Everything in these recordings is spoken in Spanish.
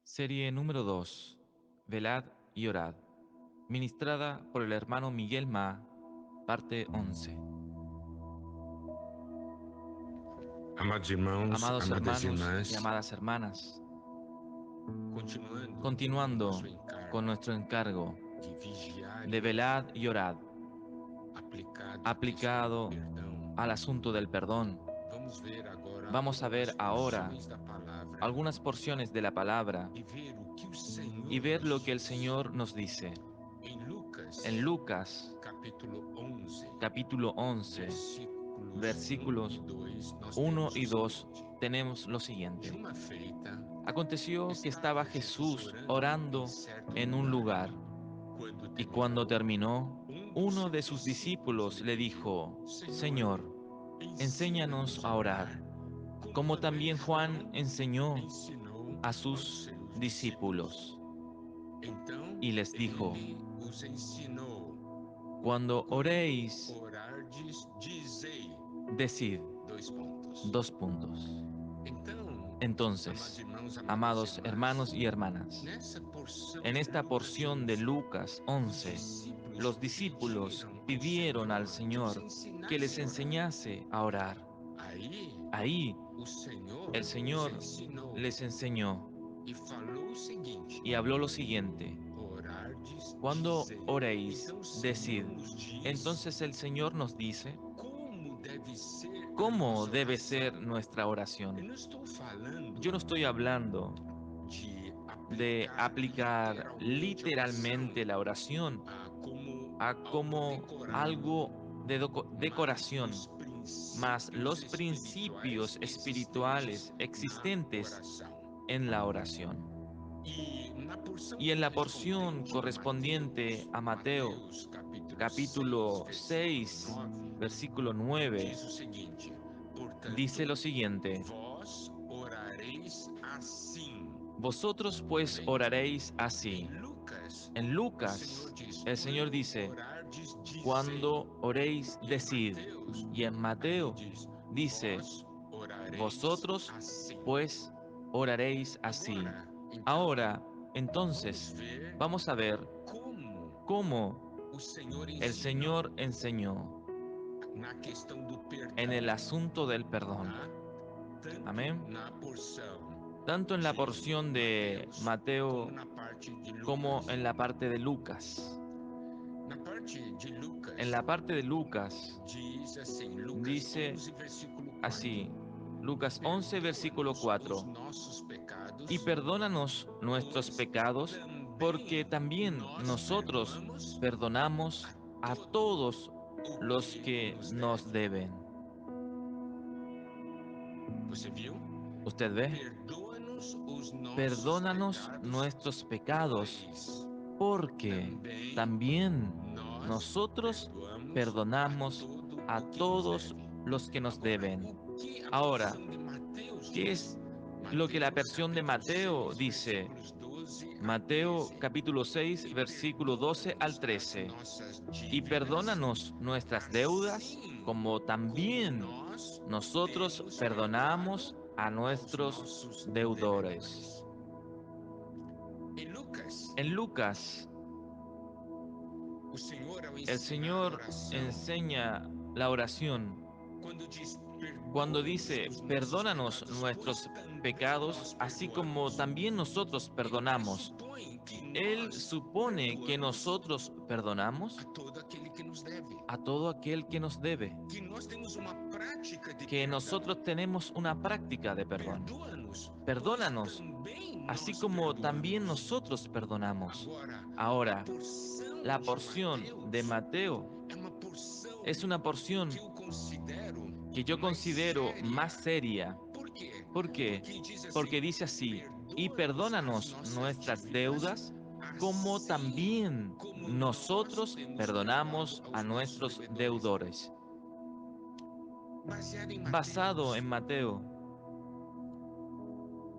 Serie número 2. Velad y orad. Ministrada por el hermano Miguel Ma, parte 11. Amados irmãos, Amados amadas hermanos y irmãs, amadas hermanas, continuando continuando com con nosso nuestro encargo encargo de vigiar de velad y orad, aplicado à questão do aplicado perdão, al asunto del perdón, vamos vamos a ver ver agora ahora algumas porções da palavra algunas porciones de la palabra e ver o que o y Senhor ver lo nos que el diz. Señor nos dice. Em En Lucas, Lucas, capítulo 11, capítulo 11, versículos 1 e versículos 2, nós 1 temos o y 2, seguinte: tenemos lo De siguiente. uma feita, Aconteció que estaba estava Jesus Jesús orando em orando certo en un lugar. lugar, Quando y cuando terminou, terminó, dos uno de seus sus discípulos discípulos lhe le pediu: dijo: Senhor, Señor, enséñanos ensina-nos a a orar, orar, como como também también Juan João enseñó ensinou a aos sus seus discípulos. discípulos. Então Y les dijo: ele os ensinou: Cuando quando oréis, orardes, dizei, decid, dois pontos. dos puntos. Então, amados Entonces, irmãos, amadas amados irmãs, hermanos y hermanas, nessa porção en de esta Lucas porción de 11, Lucas os 11, discípulos los discípulos pediram ao pidieron al Senhor que os Señor que les ensinasse a orar. enseñase a orar. Aí, Ahí o Senhor el os Señor ensinou les enseñó e falou o seguinte: y habló lo siguiente: orardes, cuando dizei. oréis, Então o Senhor decid. nos diz Entonces el Señor nos dice como deve ser a cómo nossa debe ser oração. nuestra Eu oración. não estou falando Yo no estoy hablando de de aplicar aplicar literalmente a oração literalmente la oración como a algo como decorado, algo de mas decoración, os mas princípios los espirituais principios existentes espirituales na existentes oração. en la oración. E na porção Y en la porción correspondente a correspondiente a Mateo, Mateus capítulo 6, capítulo versículo 6, 9, versículo 9, diz o seguinte: dice portanto, lo siguiente: vós orareis assim. vosotros pues Amém? oraréis así. Em Lucas, En o Senhor Lucas, diz: el Señor quando dice: orardes, dizei. cuando oréis, E em decid. Mateus, Y en aí Mateo diz: dice: vós orareis vosotros assim. pues oraréis así. Agora, então, Ahora, vamos entonces, ver vamos a ver como cómo o Senhor el ensinou Señor enseñó na questão do en el perdão, asunto del perdón. tá? Tanto Amén. na porção Tanto en la de porción de Mateus como Mateo na parte de como Lucas. en la parte de Lucas. Na parte de En Lucas, la parte de Lucas diz assim, Lucas dice 11, versículo 4. así, Lucas 11, versículo Perdoa-nos os 4, nossos y pecados, perdónanos nuestros pois pecados, porque também también nós nosotros perdoamos a perdonamos a todo todos o los que que nos nos deve. deben. Você viu? ¿Usted ve? Perdoa-nos os nossos Perdónanos pecados, nuestros pecados, pois porque também también nós nosotros perdoamos a perdonamos todo a o que nos todos deve. los que nos Agora, deben. o que a Ahora, porção de Mateus ¿qué diz? es lo que la Mateus versión de capítulo Mateo 6, dice? versículos 12 a Mateo 13. capítulo 6, E versículo 12 al perdoa-nos as 13. nossas Y dívidas, perdónanos nuestras deudas, assim como como también nós nosotros temos perdonamos perdoado a aos nuestros nossos deudores. devedores. Em Lucas, En Lucas, o Senhor, ao el ensinar a Señor oração, enseña la oración quando diz cuando perdoa-nos dice, os nossos perdónanos pecados, pois nuestros também pecados, nós así como perdoamos. también nosotros Ele perdonamos. pressupõe que Él nós supone que perdoamos nosotros a perdonamos todo aquele que nos deve, a todo aquel que nos debe, que nós temos uma prática de que perdão. nosotros tenemos una práctica de perdón. Perdoa-nos, pois Perdónanos, também así nós como también perdoamos. nosotros perdonamos. Agora, a Ahora, porção la de porción de Mateus Mateo é uma porção es una que porción eu considero que yo mais considero más séria. seria. Por quê? ¿Por qué? Porque diz Porque assim: dice así, y perdoa-nos as perdónanos nossas nuestras dívidas, deudas, como assim también como nós nosotros temos perdoado perdonamos a aos nossos nuestros devedores. deudores. Baseado em Basado Mateus, en Mateo,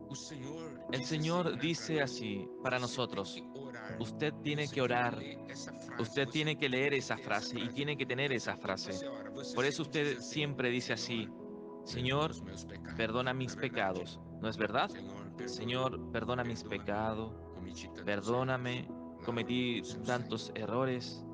o Senhor el diz assim Señor para dice nós: así para você tem que nosotros, orar, usted tiene você que tem que orar, ler essa frase, usted você tiene que tem leer que esa ter essa frase y frase. tiene que tener Então, esa quando frase. você ora, você Por eso sempre diz usted assim: siempre dice Senhor, así, Señor, os meus pecados. perdona Não é mis verdade? pecados. ¿No es verdad? Senhor, perdoa. Señor, perdona mis Perdóame, pecados. cometi tantos Perdóname, erros. Lava-me cometí com seu tantos sangue. errores,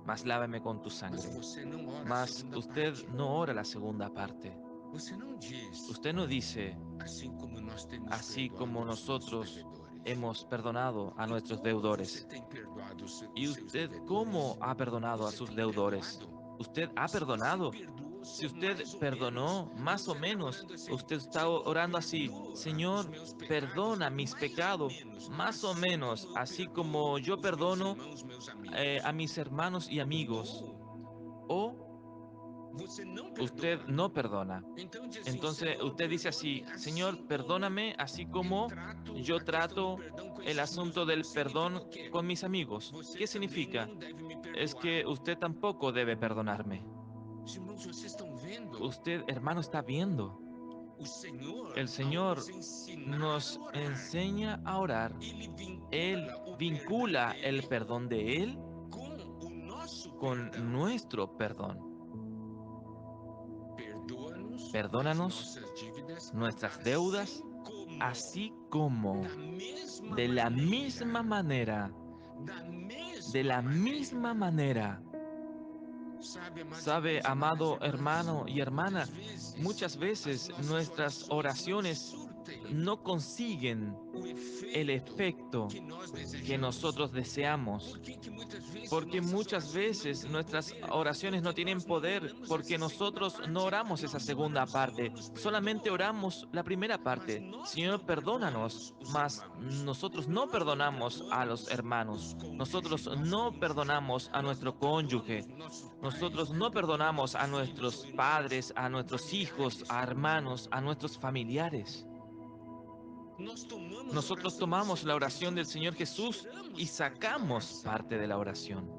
mas lávame con tu Mas sangre. você não ora a Mas segunda usted parte. no ora la segunda parte. Você não diz, Usted no dice, assim como nós temos así perdoado como aos nossos nosotros devedores. hemos perdonado a E nuestros como você deudores. tem perdoado ¿Y os seus usted devedores? cómo ha perdonado a Você sus tem deudores? perdoado? ¿Usted ha Se você perdonado? perdoou Si só usted mais ou menos, perdonó más o você está menos, orando assim: usted está Senhor, orando así, perdoa os Señor, meus pecados, perdona mis mais ou pecados, menos, más o assim como menos, eu así perdoo como yo os meus perdono irmãos, meus amigos. a mis hermanos y amigos. Ou O você não usted perdoa. no perdona. Então diz assim: Entonces Senhor, usted dice perdoa-me así, Señor, assim como perdóname así eu como trato yo a questão do trato perdão com el esses meus asunto amigos. del Significa perdón o quê? con mis amigos. Você ¿Qué também significa? não deve me Es perdoar. que usted tampoco debe perdonarme. Os irmãos, vocês estão vendo? Usted, hermano, está viendo. O Senhor, El ao nos Señor ensinar a nos orar, enseña a orar. Ele Él vincula o perdão vincula el dele perdón de Él com o nosso con perdão. nuestro perdón. Perdoa-nos das Perdónanos nossas dívidas, nuestras deudas, así como da mesma de la maneira, misma manera, da de mesma la misma maneira. manera. Sabe, amados Sabe, irmãos, amadas amado irmãs, hermano y hermana, muitas muchas vezes as veces nossas nuestras orações não oraciones surtem no consiguen o el efeito efecto que nós que desejamos. nosotros deseamos. Por que que muitas vezes Porque nossas muchas orações não veces têm nuestras poder? oraciones no Porque tienen nós não poder, oramos porque essa segunda nosotros no parte. oramos esa Nós segunda oramos, Senhor, parte, nos solamente perdoa. oramos la primera Mas parte. nós Señor, não perdónanos, perdoamos os mas irmãos. nosotros no Nós não perdonamos a los perdoamos hermanos, os cônjuges, nosotros nosso no cônjuge. perdonamos a Nós nuestro não perdoamos cónyuge, nossos pais, nosotros no não perdoamos perdonamos nossos a filhos ou nuestros irmãos, padres, a nuestros hijos, familiares. a hermanos, a nuestros familiares. Nós tomamos a Nosotros oração do tomamos la Senhor oración del Jesus Señor e Jesús y tiramos parte da sacamos oração. parte de la oración.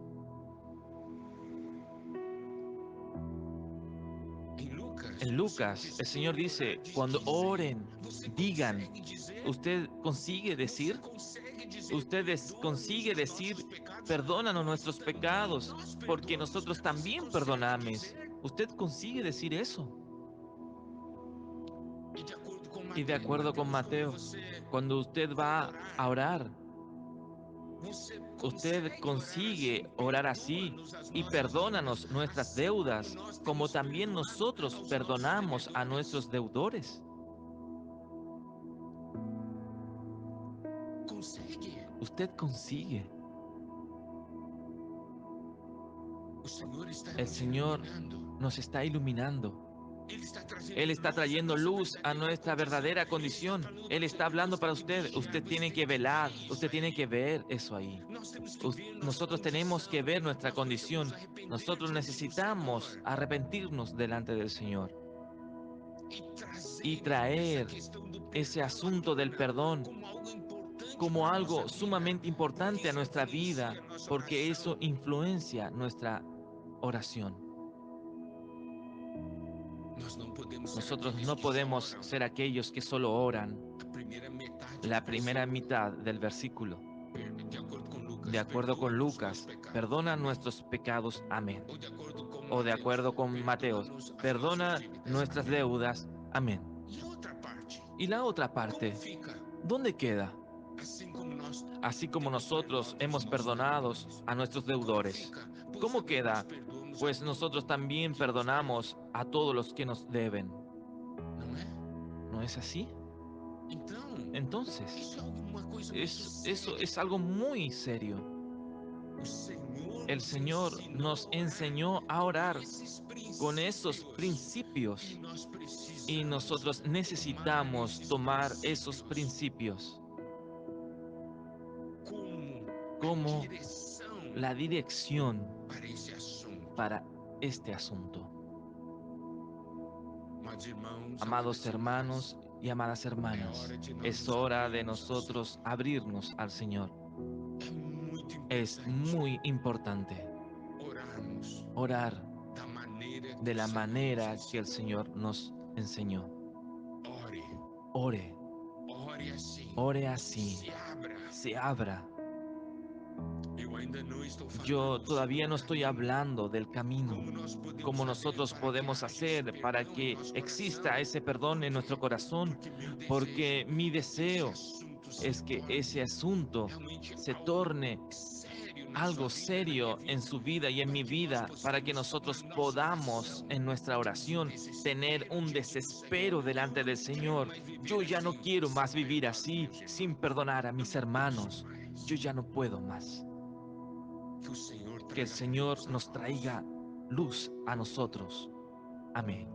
Em Lucas, En o Senhor Lucas, diz: el Señor dice, diz cuando dizer. oren, Você digan, consegue dizer? ¿usted consigue Você decir? consegue dizer: ¿Usted perdoa-nos consigue os nossos decir, pecados, perdónanos pois nuestros também pecados, nós porque perdoamos? nosotros Você también consegue perdonamos? dizer? ¿Usted consigue decir eso? E de acordo com Y de acuerdo con Mateus, quando Mateo, você cuando usted vai va a orar, orar, você usted consegue orar assim: consigue orar así perdoa-nos as y nossas dívidas, perdónanos nuestras assim como deudas, nós como temos también perdoado nosotros aos nossos perdonamos a devedores. nuestros deudores. Consegue. Usted consigue. O Senhor está El nos Señor iluminando. nos está iluminando. Ele está trazendo Él está luz à trayendo nossa luz a verdadeira nuestra condição. verdadera Ele está condición. falando para Él você: está você hablando para tem que usted. vigiar, Usted você tiene tem que que ver velar. isso Usted tiene aí. que ver eso ahí. Nós temos que ver nossa Nosotros tenemos que condição. ver nuestra Nós precisamos condición. arrepender Nosotros diante do necesitamos Senhor arrepentirnos delante del Señor e y trazer essa traer questão do ese perdão à asunto del tona perdón como algo importante como para a nossa algo vida, sumamente porque importante a isso nuestra influencia vida, a nossa porque eso oração. influencia nuestra oración. Nós não podemos ser Nosotros aqueles no que só podemos oram ser aquellos que solo oran a primeira metade la do primera versículo, mitad del versículo. de acordo com De Lucas: acuerdo con perdoa-nos meus Lucas, pecados, perdona amém. nuestros pecados, amén. Ou de acordo com O de Mateus: acuerdo con Mateos, perdoa-nos as nossas perdona dívidas, nuestras amém. deudas, amén. E a outra parte, Y la otra como parte, fica? ¿dónde queda? Assim como nós Así como temos nosotros perdoado os hemos nossos perdonado devedores. a nuestros Como deudores. fica? Pois ¿Cómo também nós queda? perdoamos a Pues todos nosotros también que nos devem, perdonamos a todos los que nos deben. não é? ¿No es así? Então, Entonces, isso é uma coisa muito eso séria. es algo muy serio. O Senhor El nos Señor ensinou a nos orar enseñó a com orar esses con esos princípios e principios nós y precisamos nosotros tomar necesitamos esses tomar esos princípios principios como a como direção la dirección para esse assunto. para este asunto. Amados irmãos, Amados amadas irmãs, hermanos y amadas é hermanas, hora de nós es nos hora de abrirmos ao Senhor. nosotros abrirnos al Señor. É muito Es importante muy importante orarmos orar da maneira que de o la Senhor nos manera que el ensinou. Señor nos enseñó. Ore, Ore, ore assim, ore así, se abra. se abra. eu ainda não estou Yo falando sobre todavía o no estoy caminho, hablando del camino, como nós podemos cómo fazer nosotros para que podemos haja esse hacer para perdão em que nosso exista coração, ese perdón en nuestro corazón, porque meu desejo porque mi é que esse deseo assunto se es que ese torne asunto realmente se algo torne sério na sua algo vida, na minha serio en vida, su vida y en para mi que nós vida, para que possamos, com a nosotros nossa podamos oração, en nuestra termos um oración tener desespero un diante do Senhor. desespero Eu delante del não quero Señor. mais viver Yo ya no assim, quiero sem más vivir perdoar os así, meus sin irmãos. perdonar a Eu mis não posso hermanos. Yo mais. ya no puedo más. Que o Senhor Que el traga Señor luz a nos nós. traiga luz a nosotros. Amén.